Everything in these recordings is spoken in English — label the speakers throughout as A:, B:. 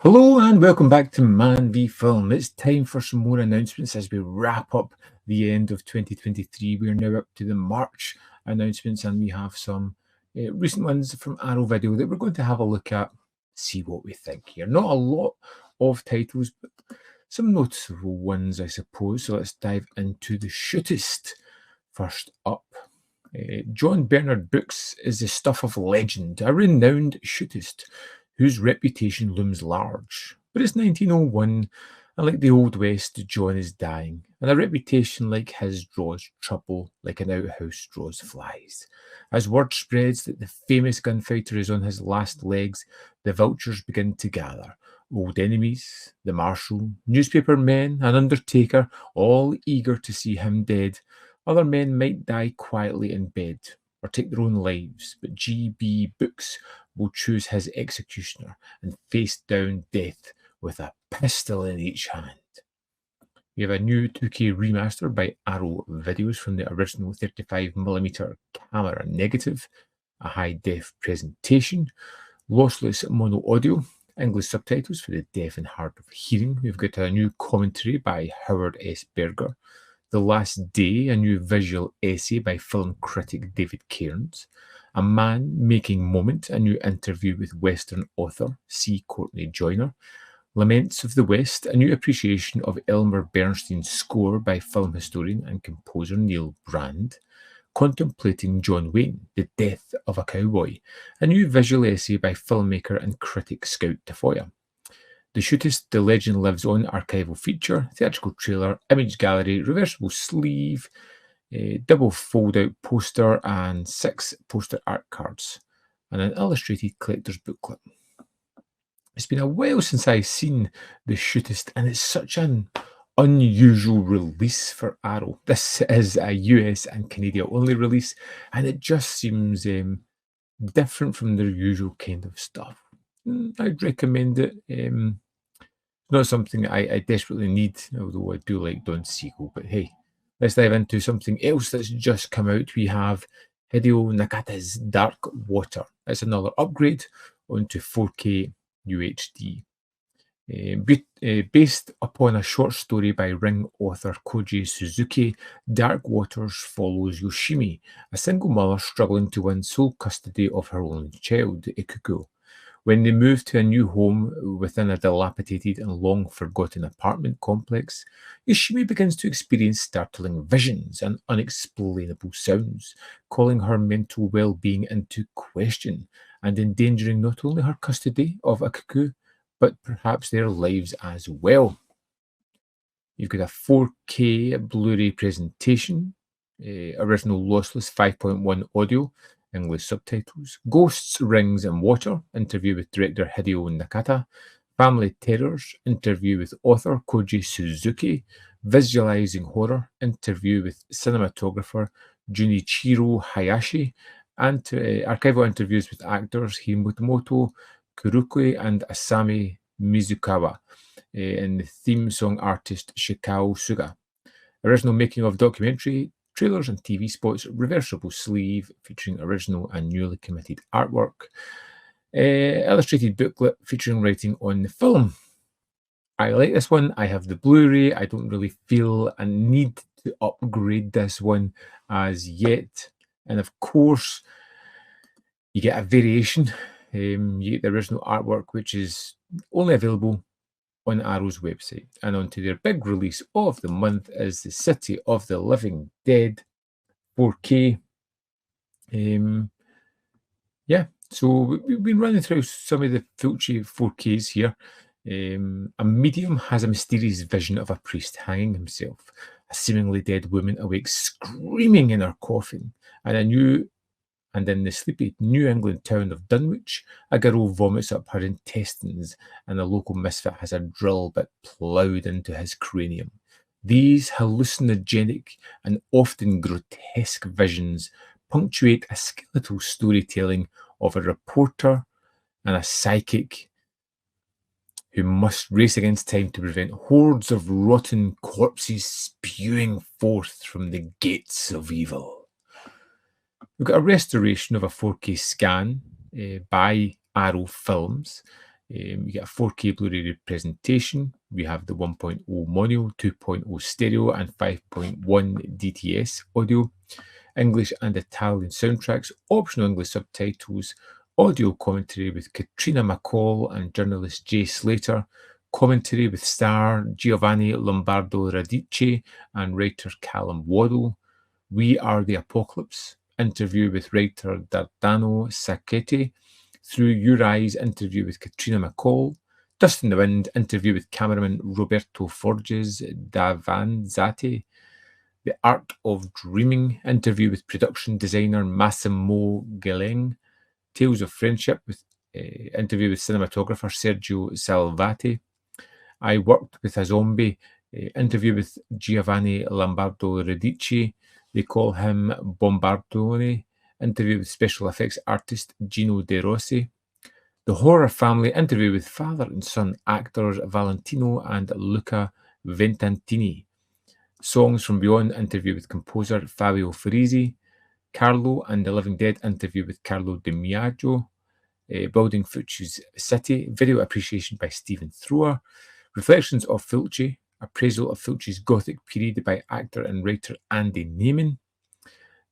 A: Hello and welcome back to ManVFilm. It's time for some more announcements as we wrap up the end of 2023. We're now up to the March announcements and we have some recent ones from Arrow Video that we're going to have a look at, see what we think here. Not a lot of titles, but some noticeable ones, I suppose. So let's dive into the shootist. First up, John Bernard Brooks is the stuff of legend, a renowned shootist whose reputation looms large. But it's 1901, and like the Old West, John is dying, and a reputation like his draws trouble like an outhouse draws flies. As word spreads that the famous gunfighter is on his last legs, the vultures begin to gather. Old enemies, the marshal, newspaper men, an undertaker, all eager to see him dead. Other men might die quietly in bed or take their own lives, but G.B. Books will choose his executioner and face down death with a pistol in each hand. We have a new 2K remaster by Arrow Videos from the original 35mm camera negative, a high-def presentation, lossless mono audio, English subtitles for the deaf and hard of hearing. We've got a new commentary by Howard S. Berger. The Last Day, a new visual essay by film critic David Cairns. A Man-Making Moment, a new interview with Western author C. Courtney Joyner. Laments of the West, a new appreciation of Elmer Bernstein's score by film historian and composer Neil Brand. Contemplating John Wayne, The Death of a Cowboy, a new visual essay by filmmaker and critic Scout Tafoya. The Shootist, The Legend Lives On archival feature, theatrical trailer, image gallery, reversible sleeve, double fold-out poster, and 6 poster art cards, and an illustrated collector's booklet. It's been a while since I've seen The Shootist, and it's such an unusual release for Arrow. This is a US and Canadian only release, and it just seems different from their usual kind of stuff. I'd recommend it. Not something I desperately need, although I do like Don Siegel. But hey, let's dive into something else that's just come out. We have Hideo Nakata's Dark Water. It's another upgrade onto 4K UHD. Based upon a short story by Ring author Koji Suzuki, Dark Waters follows Yoshimi, a single mother struggling to win sole custody of her only child, Ikuko. When they move to a new home within a dilapidated and long-forgotten apartment complex, Yoshimi begins to experience startling visions and unexplainable sounds, calling her mental well-being into question and endangering not only her custody of Ikuko, but perhaps their lives as well. You've got a 4K Blu-ray presentation, original lossless 5.1 audio, English subtitles, Ghosts, Rings and Water, interview with director Hideo Nakata, Family Terrors, interview with author Koji Suzuki, Visualizing Horror, interview with cinematographer Junichiro Hayashi, and archival interviews with actors Himoto Kurukui and Asami Mizukawa, and the theme song artist Shikao Suga. Original making of documentary, trailers and TV spots, reversible sleeve featuring original and newly committed artwork, illustrated booklet featuring writing on the film. I like this one. I have the Blu-ray. I don't really feel a need to upgrade this one as yet. And of course, you get a variation. You get the original artwork, which is only available on Arrow's website. And onto their big release of the month is The City of the Living Dead 4K. So we've been running through some of the Fulci 4Ks here. A medium has a mysterious vision of a priest hanging himself. A seemingly dead woman awakes screaming in her coffin, and in the sleepy New England town of Dunwich, a girl vomits up her intestines and a local misfit has a drill bit ploughed into his cranium. These hallucinogenic and often grotesque visions punctuate a skeletal storytelling of a reporter and a psychic who must race against time to prevent hordes of rotten corpses spewing forth from the gates of evil. We've got a restoration of a 4K scan by Arrow Films. You get a 4K Blu-ray representation. We have the 1.0 mono, 2.0 stereo, and 5.1 DTS audio. English and Italian soundtracks, optional English subtitles, audio commentary with Katrina McCall and journalist Jay Slater, commentary with star Giovanni Lombardo Radice and writer Callum Waddle, We Are the Apocalypse, interview with writer Dardano Sacchetti, Through Your Eyes, interview with Katrina McCall, Dust in the Wind, interview with cameraman Roberto Forges Davanzati, The Art of Dreaming, interview with production designer Massimo Geleng, Tales of Friendship, with interview with cinematographer Sergio Salvati, I Worked with a Zombie, interview with Giovanni Lombardo Radice, they call him Bombardone, interview with special effects artist Gino De Rossi, The Horror Family, interview with father and son actors Valentino and Luca Ventantini, Songs from Beyond, interview with composer Fabio Farisi, Carlo and the Living Dead, interview with Carlo Di Miaggio, Building Fulci's City, video appreciation by Stephen Thrower, Reflections of Fulci, appraisal of Fulci's Gothic period by actor and writer Andy Neyman,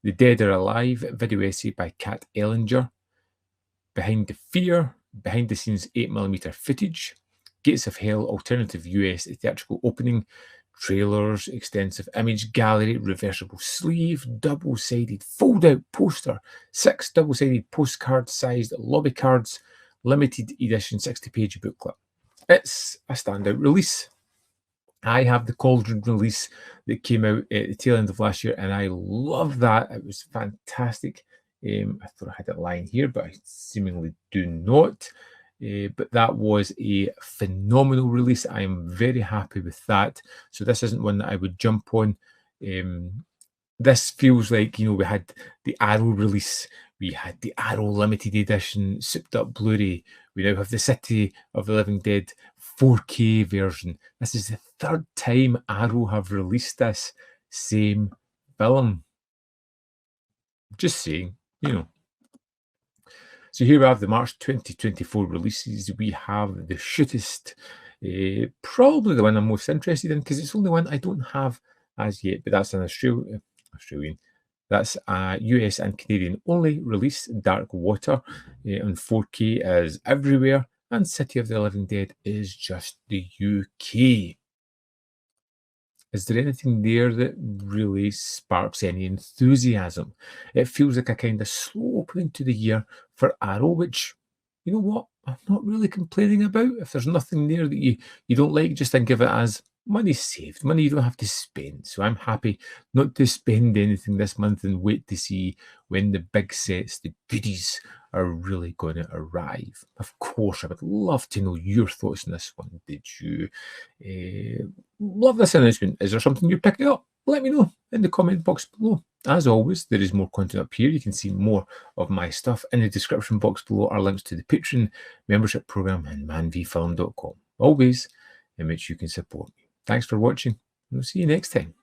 A: The Dead Are Alive, video essay by Kat Ellinger, Behind the Fear, behind the scenes 8mm footage, Gates of Hell alternative US theatrical opening, trailers, extensive image gallery, reversible sleeve, double-sided fold-out poster, 6 double-sided postcard-sized lobby cards, limited edition 60-page booklet. It's a standout release. I have the Cauldron release that came out at the tail end of last year, and I love that. It was fantastic. I thought I had it lying here, but I seemingly do not. But that was a phenomenal release. I am very happy with that. So this isn't one that I would jump on. This feels like, we had the Arrow release. We had the Arrow limited edition, souped up Blu-ray. We now have the City of the Living Dead 4K version. This is the 3rd time Arrow have released this same film. Just saying, So here we have the March 2024 releases. We have the Shootist, probably the one I'm most interested in because it's the only one I don't have as yet, but that's an Australian. That's a US and Canadian only release. Dark Water on 4K is everywhere, and City of the Living Dead is just the UK. Is there anything there that really sparks any enthusiasm? It feels like a kind of slow opening to the year for Arrow, which, you know what, I'm not really complaining about. If there's nothing there that you don't like, just think of it as money saved, money you don't have to spend. So I'm happy not to spend anything this month and wait to see when the big sets, the goodies, are really going to arrive. Of course, I would love to know your thoughts on this one. Did you love this announcement? Is there something you're picking up? Let me know in the comment box below. As always, there is more content up here. You can see more of my stuff. In the description box below are links to the Patreon membership program and manvfilm.com. Always in which you can support me. Thanks for watching, and we'll see you next time.